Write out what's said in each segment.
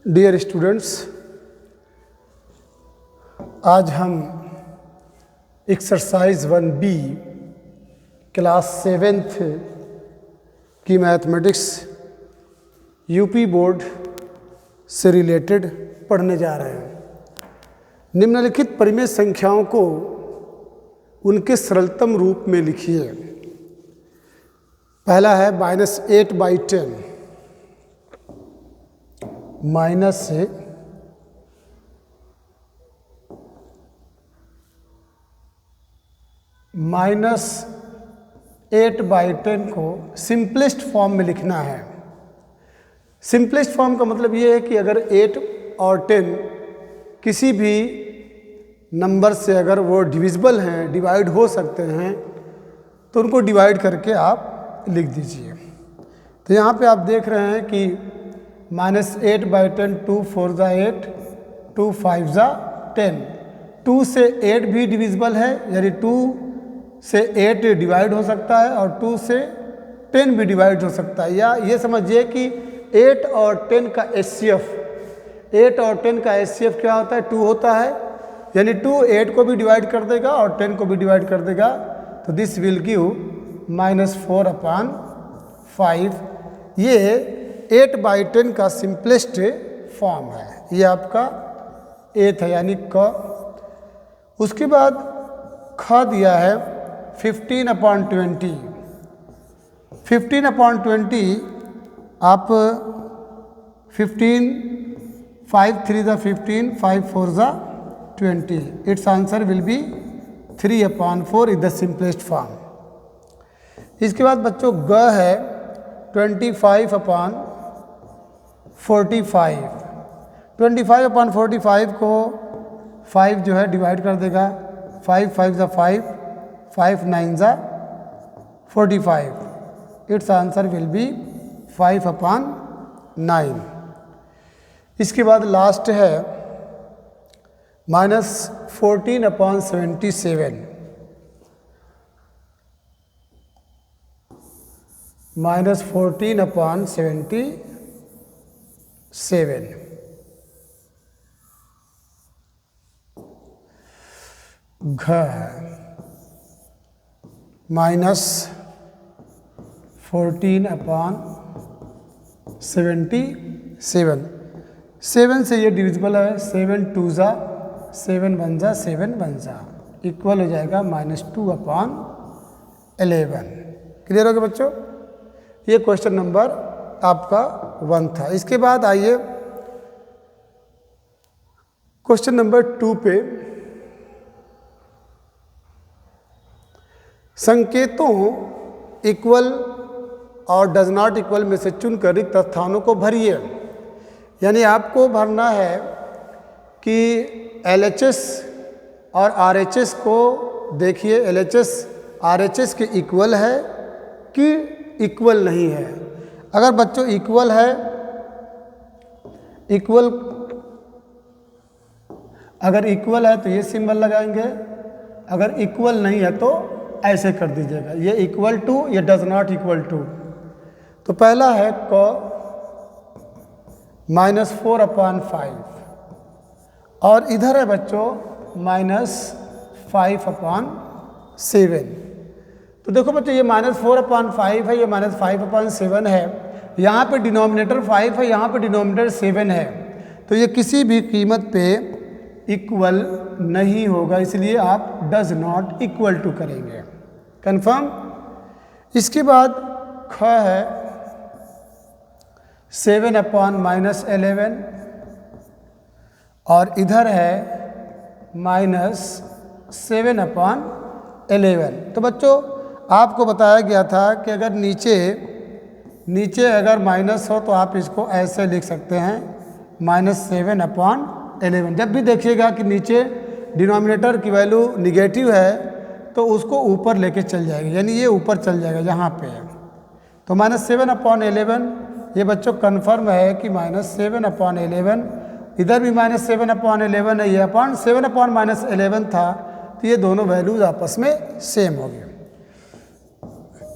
Dear students, आज हम exercise 1B class 7th की मैथमेटिक्स यूपी बोर्ड से रिलेटेड पढ़ने जा रहे हैं। निम्नलिखित परिमेय संख्याओं को उनके सरलतम रूप में लिखिए। पहला है -8/10 माइनस से -8/10 को सिंपलेस्ट फॉर्म में लिखना है। सिंपलेस्ट फॉर्म का मतलब ये है कि अगर 8 और 10 किसी भी नंबर से अगर वो डिविजिबल हैं, डिवाइड हो सकते हैं, तो उनको डिवाइड करके आप लिख दीजिए। तो यहाँ पे आप देख रहे हैं कि -8/10 2 4 8 2 5 10। 2 से 8 भी डिविजिबल है, यानी 2 से 8 डिवाइड हो सकता है और 2 से 10 भी डिवाइड हो सकता है। या ये समझिए कि 8 और 10 का HCF, 8 और 10 का HCF क्या होता है? 2 होता है, यानी 2 8 को भी डिवाइड कर देगा और 10 को भी डिवाइड कर देगा। तो दिस विल गिव -4/5। ये 8/10 का सिंपलेस्ट फॉर्म है। ये आपका 8 है, यानी क। उसके बाद ख दिया है 15/20। 15/20 आप 15 5 3 15 5 4 20। It's answer will be 3/4 is the simplest form. इसके बाद बच्चों ग है 25/45। 25/45 को 5 जो है डिवाइड कर देगा। 5 5 5 5 9 45। It's answer will be 5/9। इसके बाद लास्ट है -14/77। -14/77 घ है -14/77। 7 से ये डिविजिबल है। 7 2 7 1 7 1 इक्वल हो जाएगा -2/11। क्लियर हो गया बच्चों? ये क्वेश्चन नंबर आपका 1 था। इसके बाद आइए क्वेश्चन नंबर 2 पे। संकेतों इक्वल और डज नॉट इक्वल में से चुनकर रिक्त स्थानों को भरिए। यानी आपको भरना है कि LHS और RHS को देखिए, LHS RHS के इक्वल है कि इक्वल नहीं है। अगर बच्चों इक्वल है, अगर इक्वल है तो ये सिंबल लगाएंगे। अगर इक्वल नहीं है तो ऐसे कर दीजिएगा, ये इक्वल टू, ये डज नॉट इक्वल टू। तो पहला है क -4/5 और इधर है बच्चों -5/7। तो देखो बच्चों, ये -4/5 है, ये -5/7 है। यहाँ पे डिनोमिनेटर 5 है, यहाँ पे डिनोमिनेटर 7 है। तो ये किसी भी कीमत पे इक्वल नहीं होगा, इसलिए आप डज नॉट इक्वल टू करेंगे। कंफर्म? इसके बाद ख है 7/-11 और इधर है -7/11। तो बच्चों आपको बताया गया था कि अगर नीचे अगर माइनस हो तो आप इसको ऐसे लिख सकते हैं -7/11। जब भी देखिएगा कि नीचे डिनोमिनेटर की वैल्यू निगेटिव है तो उसको ऊपर लेके चल जाएगी, यानी ये ऊपर चल जाएगा यहाँ पे। तो -7/11 ये बच्चों कन्फर्म है कि -7/11। इधर भी -7/11 है, ये अपॉन 7/-11 था, तो ये दोनों वैल्यूज आपस में सेम हो गए।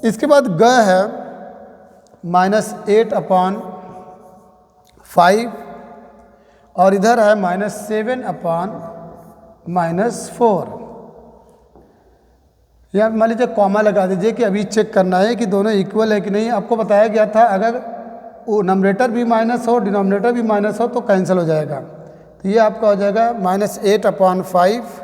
इसके बाद ग है -8/5 और इधर है -7/-4। यहाँ मान लीजिए कॉमा लगा दीजिए कि अभी चेक करना है कि दोनों इक्वल है कि नहीं। आपको बताया गया था अगर वो नंबरेटर भी माइनस हो डिनोमिनेटर भी माइनस हो तो कैंसिल हो जाएगा। तो ये आपका हो जाएगा -8/5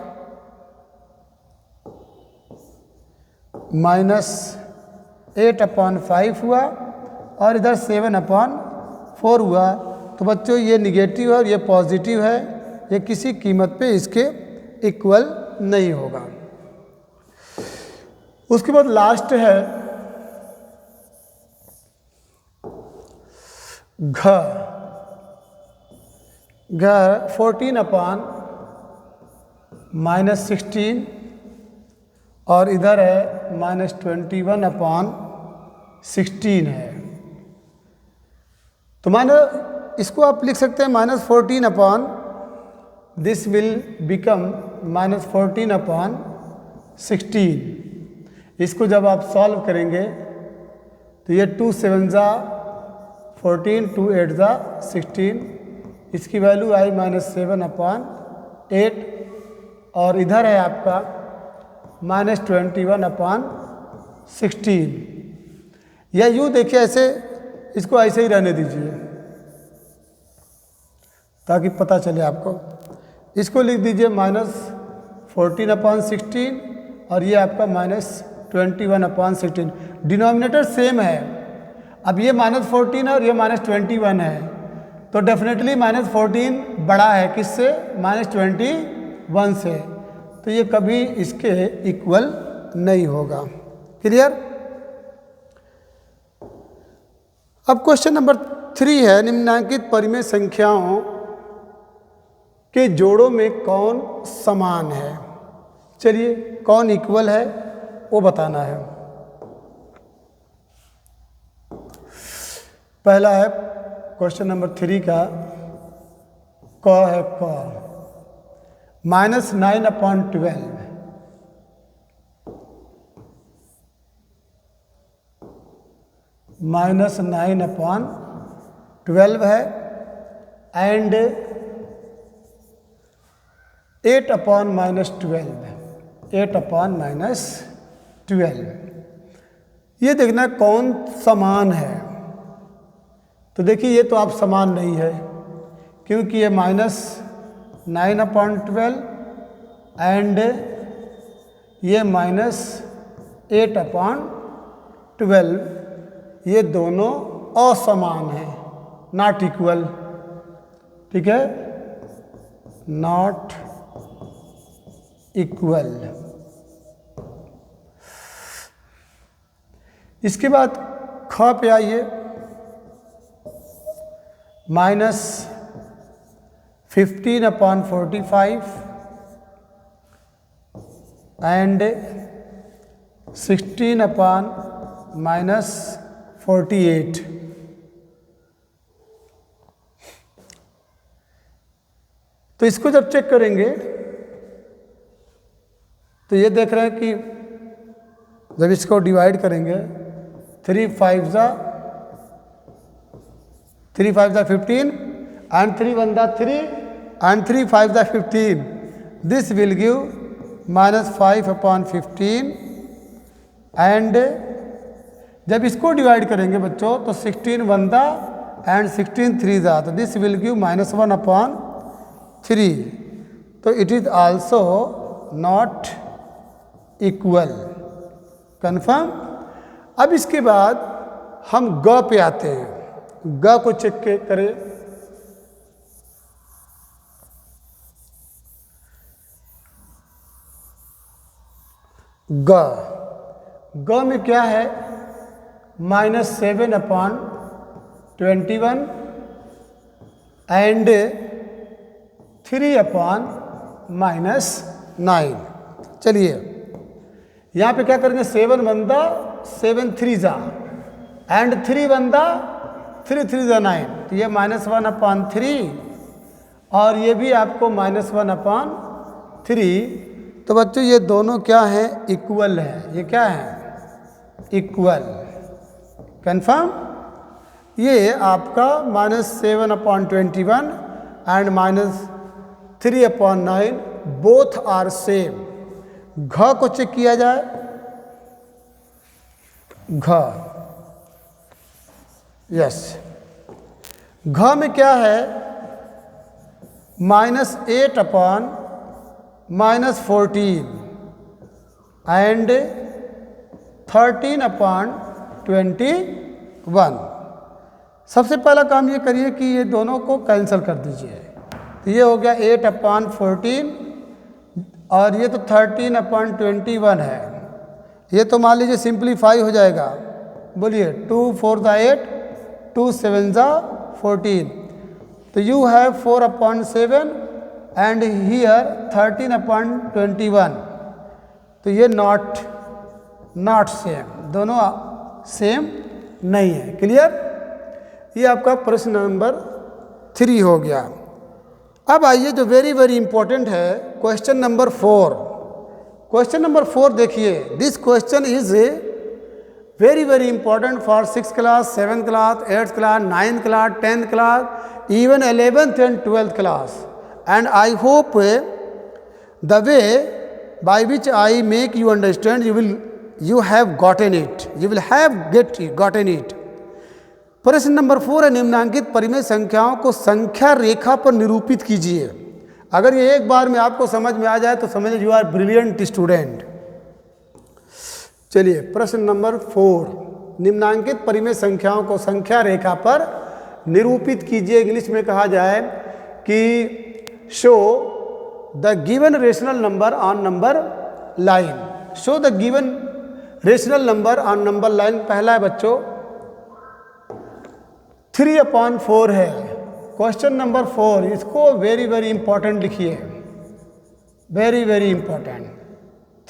-8/5 हुआ और इधर 7/4 हुआ। तो बच्चों ये निगेटिव है और ये पॉजिटिव है, ये किसी कीमत पे इसके इक्वल नहीं होगा। उसके बाद लास्ट है घ 14/-16 और इधर है -21/16 है। तो मानो इसको आप लिख सकते हैं -14 दिस विल बिकम -14/16। इसको जब आप सॉल्व करेंगे तो ये 2 7 ज़ा 14, 2 8 ज़ा 16, इसकी वैल्यू आई -7/8 और इधर है आपका -21/16। या यूँ देखिए ऐसे, इसको ऐसे ही रहने दीजिए ताकि पता चले आपको। इसको लिख दीजिए -14/16 और ये आपका -21/16। डिनोमिनेटर सेम है। अब ये -14 है और ये -21 है, तो डेफिनेटली -14 बड़ा है किससे? -21 से। तो ये कभी इसके इक्वल नहीं होगा। क्लियर? अब क्वेश्चन नंबर 3 है, निम्नलिखित परिमेय संख्याओं के जोड़ों में कौन समान है? चलिए कौन इक्वल है वो बताना है। पहला है क्वेश्चन नंबर 3 का क है क -9/12 -9/12 है एंड 8/-12 8/-12। ये देखना कौन समान है। तो देखिए ये तो आप समान नहीं है क्योंकि ये -9/12 एंड ये -8/12, ये दोनों असमान हैं, नॉट इक्वल। ठीक है, नॉट इक्वल। इसके बाद ख पे आइए, -15/45 एंड 16/-48। तो इसको जब चेक करेंगे तो ये देख रहे हैं कि जब इसको डिवाइड करेंगे 3 5 ज़ा 15 and 3 1 ज़ा 3 and 3 5 ज़ा 15। दिस विल गिव -5/15 एंड जब इसको डिवाइड करेंगे बच्चों तो 16 1 ज़ा एंड 16 3 ज़ा, तो दिस विल गिव -1/3। तो it is also not equal. Confirm? अब इसके बाद हम ग पे आते हैं। ग को चेक करें। ग में क्या है? -7/21 एंड 3/-9। चलिए यहाँ पे क्या करेंगे? 7 1 ज़ा 7 3 ज़ा एंड 3 1 ज़ा 3 3 ज़ा 9। तो ये -1/3 और ये भी आपको -1/3। तो बच्चों ये दोनों क्या हैं? इक्वल है। ये क्या है? इक्वल। कन्फर्म? ये आपका -7/21 एंड -3/9 बोथ आर सेम। घ को चेक किया जाए, घ, यस, घ में क्या है, -8/-14 एंड 13/21। सबसे पहला काम ये करिए कि ये दोनों को कैंसिल कर दीजिए। तो ये हो गया 8/14 और ये तो 13/21 है। ये तो मान लीजिए सिंप्लीफाई हो जाएगा। बोलिए 2 4 8, 2 7 14। तो यू हैव 4/7 एंड हियर 13/21। तो ये नॉट सेम, दोनों सेम नहीं है। क्लियर? ये आपका प्रश्न नंबर 3 हो गया। अब आइए जो वेरी वेरी इंपॉर्टेंट है, क्वेश्चन नंबर 4। क्वेश्चन नंबर 4 देखिए, this question is very very important for 6th class, 7th class, 8th class, 9th class, 10th class, even 11th and 12th class. And I hope the way by which I make you understand, you have gotten it. You will have gotten it. प्रश्न number 4 है, निम्नांकित परिमेय संख्याओं को संख्या रेखा पर निरूपित कीजिए। अगर ये एक बार में आपको समझ में आ जाए तो समझ यू आर ब्रिलियंट स्टूडेंट। चलिए प्रश्न नंबर 4, निम्नांकित परिमेय संख्याओं को संख्या रेखा पर निरूपित कीजिए। इंग्लिश में कहा जाए कि show the given rational number on number line. Show the given rational number on number line. पहला है बच्चों 3/4 है। क्वेश्चन नंबर 4, इसको वेरी वेरी इंपॉर्टेंट लिखिए, वेरी वेरी इंपॉर्टेंट।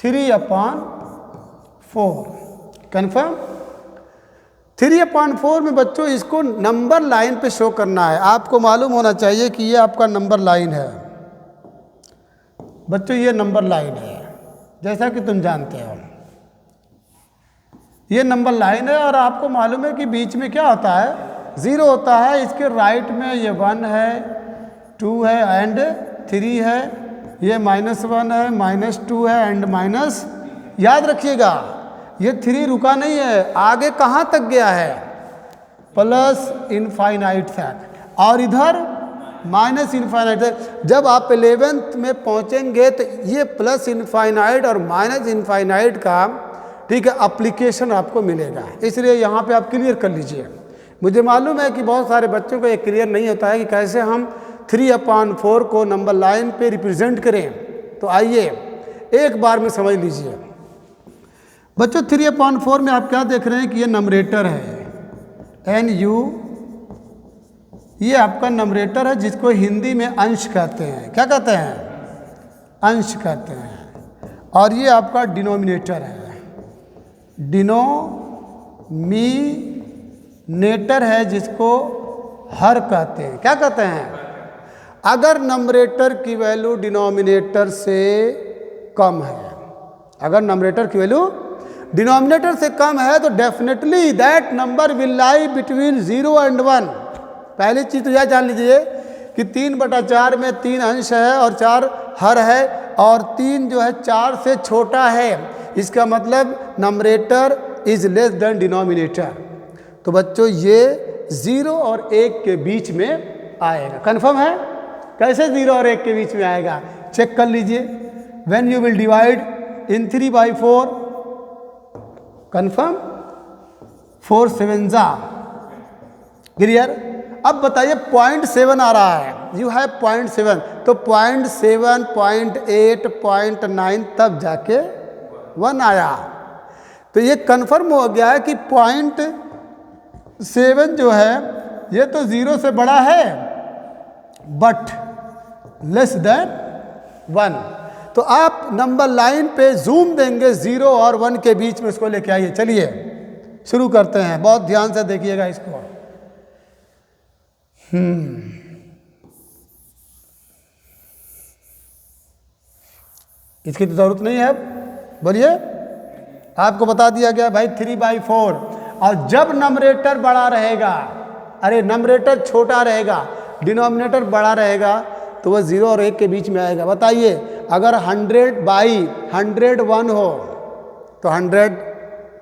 3/4 कन्फर्म। 3/4 में बच्चों इसको नंबर लाइन पे शो करना है। आपको मालूम होना चाहिए कि ये आपका नंबर लाइन है बच्चों, ये नंबर लाइन है, जैसा कि तुम जानते हो ये नंबर लाइन है। और आपको मालूम है कि बीच में क्या होता है, 0 होता है। इसके राइट में ये 1 है, 2 है एंड 3 है, ये -1 है, -2 है एंड माइनस। याद रखिएगा ये 3 रुका नहीं है, आगे कहाँ तक गया है, प्लस इनफाइनाइट तक, और इधर माइनस इनफाइनाइट तक। जब आप 11th में पहुँचेंगे तो ये प्लस इनफाइनाइट और माइनस इनफाइनाइट का, ठीक है, एप्लीकेशन आपको मिलेगा। इसलिए यहाँ पे आप क्लियर कर लीजिए। मुझे मालूम है कि बहुत सारे बच्चों को ये क्लियर नहीं होता है कि कैसे हम 3/4 को नंबर लाइन पे रिप्रेजेंट करें। तो आइए एक बार में समझ लीजिए बच्चों। 3/4 में आप क्या देख रहे हैं कि ये नंबरेटर है, NU, ये आपका नंबरेटर है जिसको हिंदी में अंश कहते हैं। क्या कहते हैं? अंश कहते हैं। और ये आपका डिनोमिनेटर है, डिनोमिनेटर है जिसको हर कहते हैं। क्या कहते हैं? अगर नंबरेटर की वैल्यू डिनोमिनेटर से कम है, अगर नंबरेटर की वैल्यू डिनोमिनेटर से कम है तो definitely that number will lie between 0 and 1। पहली चीज तो यह जान लीजिए कि 3/4 में 3 अंश है और 4 हर है, और 3 जो है 4 से छोटा है। इसका मतलब numerator is less than denominator. तो बच्चों ये 0 और 1 के बीच में आएगा। कन्फर्म है? कैसे 0 और 1 के बीच में आएगा, चेक कर लीजिए। When you will divide in 3/4, confirm, 4 7 clear. अब बताइए 0.7 आ रहा है, यू हैव 0.7, तो 0.7, 0.8, 0.9 तब जाके 1 आया। तो ये कन्फर्म हो गया है कि 0.7 जो है ये तो 0 से बड़ा है बट लेस देन 1। तो आप नंबर लाइन पे जूम देंगे 0 और 1 के बीच में, इसको लेके आइए। चलिए शुरू करते हैं, बहुत ध्यान से देखिएगा इसको। इसकी तो जरूरत नहीं है। अब बोलिए, आपको बता दिया गया भाई 3/4। और जब नंबरेटर बड़ा रहेगा, अरे नंबरेटर छोटा रहेगा, डिनोमिनेटर बड़ा रहेगा तो वह 0 और 1 के बीच में आएगा। बताइए, अगर 100/101 हो तो 100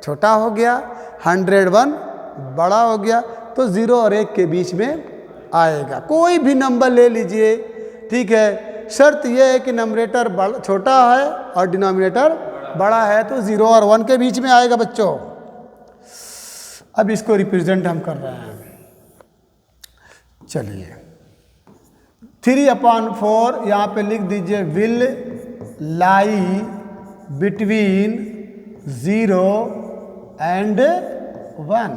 छोटा हो गया, 101 बड़ा हो गया, तो 0 और 1 के बीच में आएगा। कोई भी नंबर ले लीजिए, ठीक है, शर्त यह है कि नंबरेटर छोटा है और डिनोमिनेटर बड़ा है, तो 0 और 1 के बीच में आएगा बच्चों। अब इसको रिप्रेजेंट हम कर रहे हैं। चलिए 3/4 यहाँ पे लिख दीजिए, विल लाई बिटवीन 0 एंड 1।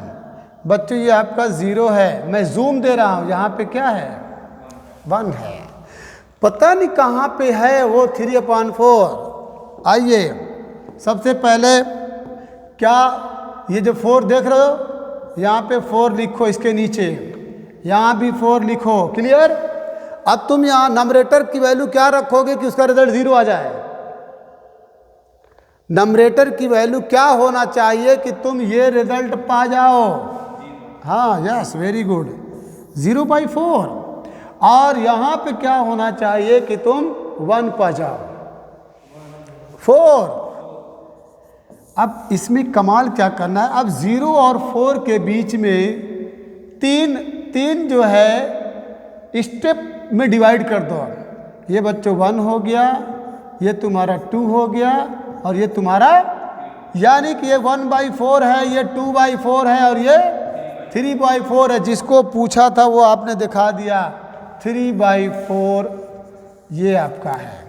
बच्चों ये आपका 0 है, मैं जूम दे रहा हूँ, यहाँ पे क्या है 1 है, पता नहीं कहाँ पे है वो 3/4। आइए सबसे पहले क्या ये जो 4 देख रहे हो, यहाँ पे 4 लिखो, इसके नीचे यहाँ भी 4 लिखो, क्लियर। अब तुम यहाँ नंबरेटर की वैल्यू क्या रखोगे कि उसका रिजल्ट 0 आ जाए। नंबरेटर की वैल्यू क्या होना चाहिए कि तुम ये रिजल्ट पा जाओ। हाँ, यस, वेरी गुड, 0/4। और यहाँ पे क्या होना चाहिए कि तुम 1 पा जाओ, 4। अब इसमें कमाल क्या करना है, अब 0 और 4 के बीच में तीन जो है स्टेप में डिवाइड कर दो। ये बच्चों 1 हो गया, ये तुम्हारा 2 हो गया, और ये तुम्हारा, यानी कि ये 1/4 है, ये 2/4 है, और ये 3/4 है। जिसको पूछा था वो आपने दिखा दिया, 3/4 ये आपका है।